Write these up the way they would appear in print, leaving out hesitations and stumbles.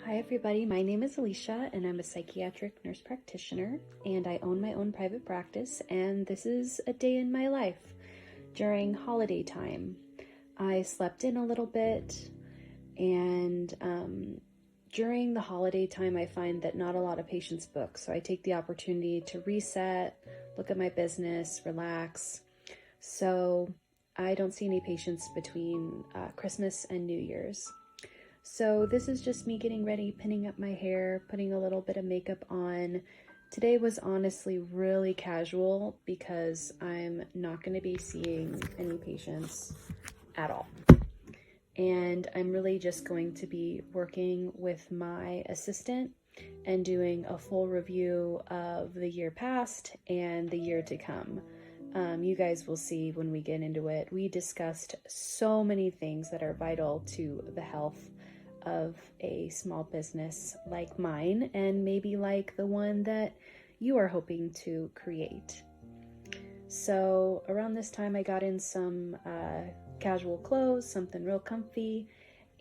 Hi everybody, my name is Alicia and I'm a psychiatric nurse practitioner and I own my own private practice, and this is a day in my life during holiday time. I slept in a little bit, and during the holiday time I find that not a lot of patients book, so I take the opportunity to reset, look at my business, relax. So I don't see any patients between Christmas and New Year's. So this is just me getting ready, pinning up my hair, putting a little bit of makeup on. Today was honestly really casual because I'm not going to be seeing any patients at all. And I'm really just going to be working with my assistant and doing a full review of the year past and the year to come. You guys will see when we get into it. We discussed so many things that are vital to the health of a small business like mine, and maybe like the one that you are hoping to create. So around this time I got in some casual clothes, something real comfy,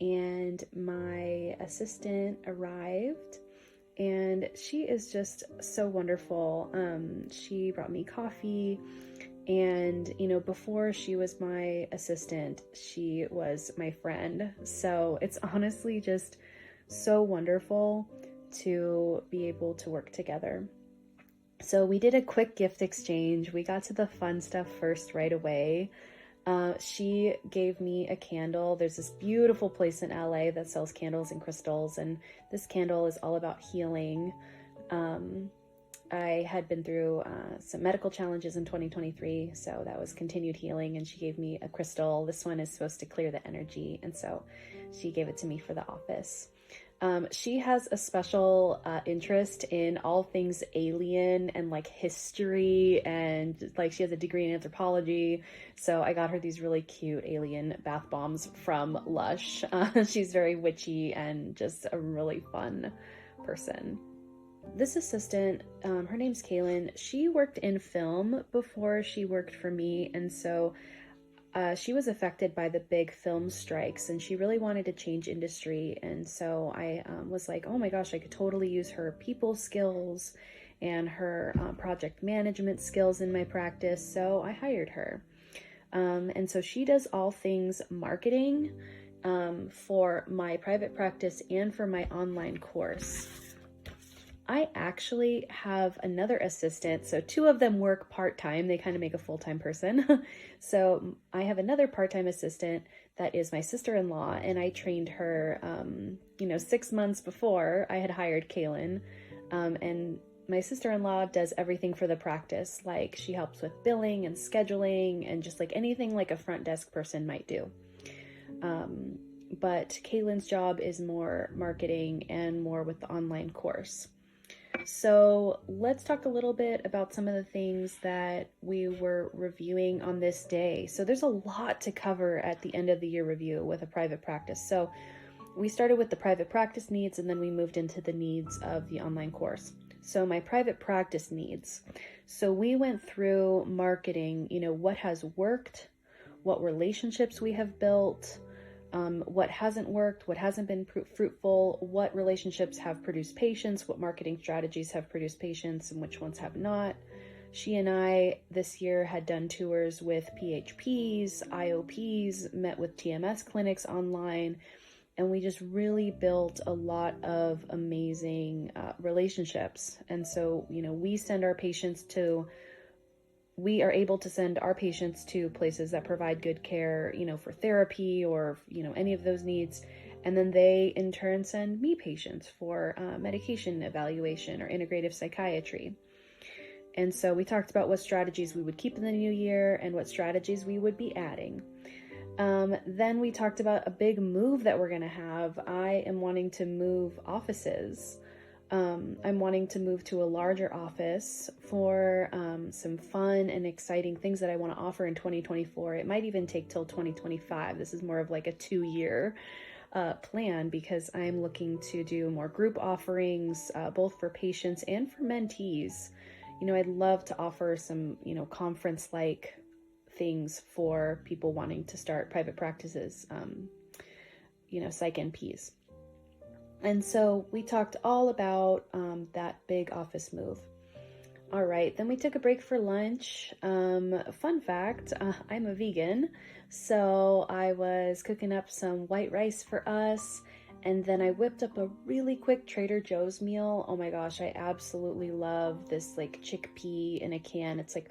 and my assistant arrived, and she is just so wonderful. She brought me coffee. And, before she was my assistant, she was my friend. So it's honestly just so wonderful to be able to work together. So we did a quick gift exchange. We got to the fun stuff first right away. She gave me a candle. There's this beautiful place in LA that sells candles and crystals, and this candle is all about healing. I had been through some medical challenges in 2023, so that was continued healing, and she gave me a crystal. This one is supposed to clear the energy, and so she gave it to me for the office. She has a special interest in all things alien and like history, and like she has a degree in anthropology, so I got her these really cute alien bath bombs from Lush. She's very witchy and just a really fun person. This assistant, her name's Kaylin. She worked in film before she worked for me, and so she was affected by the big film strikes, and she really wanted to change industry. And so I was like, oh my gosh, I could totally use her people skills and her project management skills in my practice. So I hired her. And so she does all things marketing for my private practice and for my online course. I actually have another assistant, so two of them work part-time. They kind of make a full-time person. So I have another part-time assistant that is my sister-in-law, and I trained her, 6 months before I had hired Kaylin. And my sister-in-law does everything for the practice. Like, she helps with billing and scheduling and just like anything like a front desk person might do. But Kaylin's job is more marketing and more with the online course. So let's talk a little bit about some of the things that we were reviewing on this day. So there's a lot to cover at the end of the year review with a private practice. So we started with the private practice needs, and then we moved into the needs of the online course. So my private practice needs. So we went through marketing, what has worked, what relationships we have built, what hasn't worked, what hasn't been fruitful, what relationships have produced patients, what marketing strategies have produced patients, and which ones have not. She and I this year had done tours with PHPs, IOPs, met with TMS clinics online, and we just really built a lot of amazing relationships. And so, we are able to send our patients to places that provide good care, for therapy or, any of those needs. And then they in turn send me patients for medication evaluation or integrative psychiatry. And so we talked about what strategies we would keep in the new year and what strategies we would be adding. Then we talked about a big move that we're going to have. I am wanting to move offices. I'm wanting to move to a larger office for some fun and exciting things that I want to offer in 2024. It might even take till 2025. This is more of like a 2-year plan, because I'm looking to do more group offerings, both for patients and for mentees. I'd love to offer some, conference-like things for people wanting to start private practices, psych NPs. And so we talked all about that big office move. All right, then we took a break for lunch. Fun fact, I'm a vegan, so I was cooking up some white rice for us, and then I whipped up a really quick Trader Joe's meal. Oh my gosh, I absolutely love this like chickpea in a can. It's like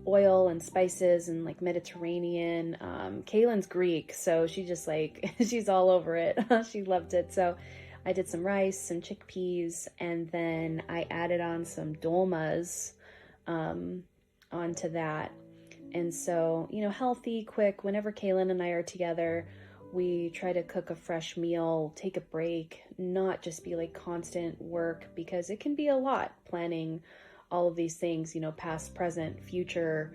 oil and spices and like Mediterranean. Kaylin's Greek, so she just like, she's all over it. She loved it. So I did some rice, some chickpeas, and then I added on some dolmas onto that. And so, healthy, quick, whenever Kaylin and I are together, we try to cook a fresh meal, take a break, not just be like constant work, because it can be a lot planning all of these things, past, present, future,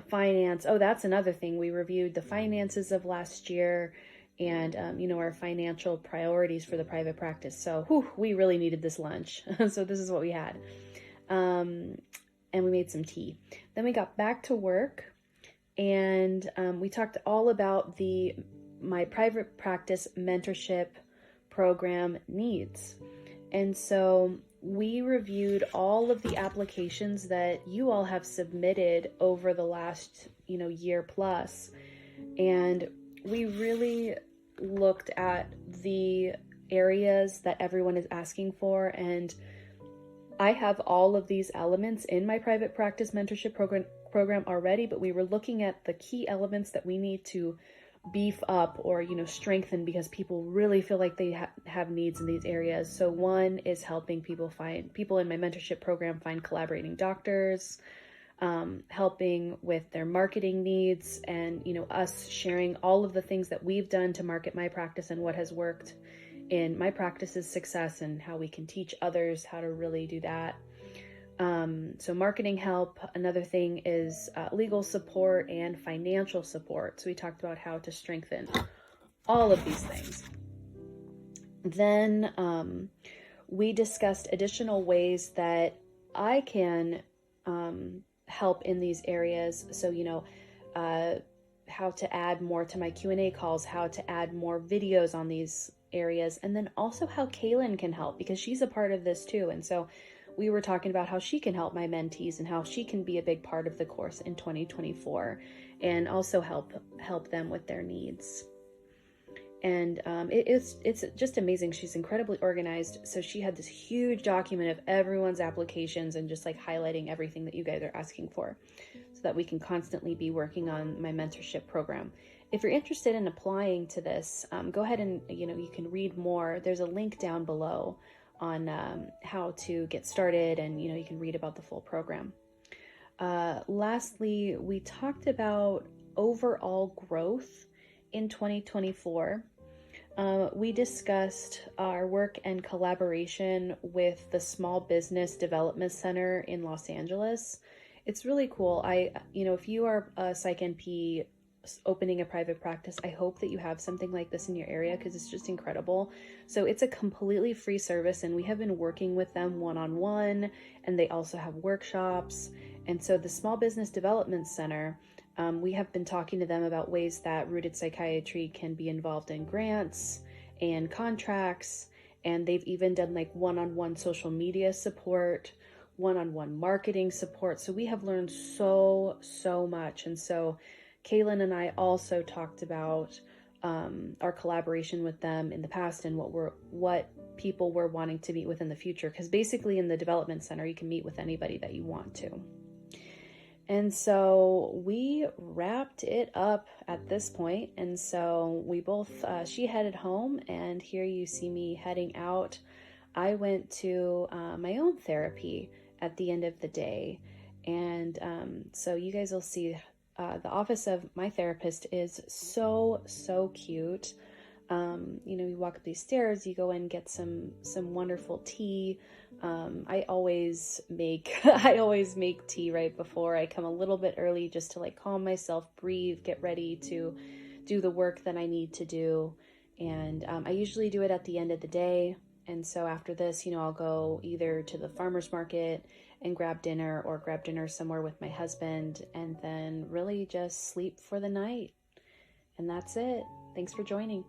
finance. Oh, that's another thing. We reviewed the finances of last year and, our financial priorities for the private practice. So we really needed this lunch. So this is what we had. And we made some tea. Then we got back to work and we talked all about my private practice mentorship program needs. And so we reviewed all of the applications that you all have submitted over the last, year plus. And we really looked at the areas that everyone is asking for. And I have all of these elements in my private practice mentorship program already, but we were looking at the key elements that we need to beef up or, strengthen because people really feel like they have needs in these areas. So one is helping people in my mentorship program find collaborating doctors, helping with their marketing needs and, us sharing all of the things that we've done to market my practice and what has worked in my practice's success and how we can teach others how to really do that. So marketing help. Another thing is legal support and financial support. So we talked about how to strengthen all of these things. Then we discussed additional ways that I can help in these areas. So, how to add more to my Q&A calls, how to add more videos on these areas, and then also how Kaylin can help because she's a part of this too. And so we were talking about how she can help my mentees and how she can be a big part of the course in 2024 and also help them with their needs. And it's just amazing. She's incredibly organized. So she had this huge document of everyone's applications and just like highlighting everything that you guys are asking for so that we can constantly be working on my mentorship program. If you're interested in applying to this, go ahead and, you can read more. There's a link down below on how to get started and, you can read about the full program. Lastly, we talked about overall growth in 2024. We discussed our work and collaboration with the Small Business Development Center in Los Angeles. It's really cool. If you are a Psych NP opening a private practice, I hope that you have something like this in your area because it's just incredible. So it's a completely free service and we have been working with them one-on-one and they also have workshops. And so the Small Business Development Center, we have been talking to them about ways that Rooted Psychiatry can be involved in grants and contracts. And they've even done like one-on-one social media support, one-on-one marketing support. So we have learned so much. And so Kaylin and I also talked about our collaboration with them in the past and what people were wanting to meet with in the future. Because basically in the development center, you can meet with anybody that you want to. And so we wrapped it up at this point. And so we both, she headed home and here you see me heading out. I went to my own therapy at the end of the day. And so you guys will see the office of my therapist is so cute. You walk up these stairs, you go in, get some wonderful tea. I always make tea right before I come a little bit early just to like calm myself, breathe, get ready to do the work that I need to do. And I usually do it at the end of the day. And so after this, I'll go either to the farmer's market and grab dinner or grab dinner somewhere with my husband and then really just sleep for the night. And that's it. Thanks for joining.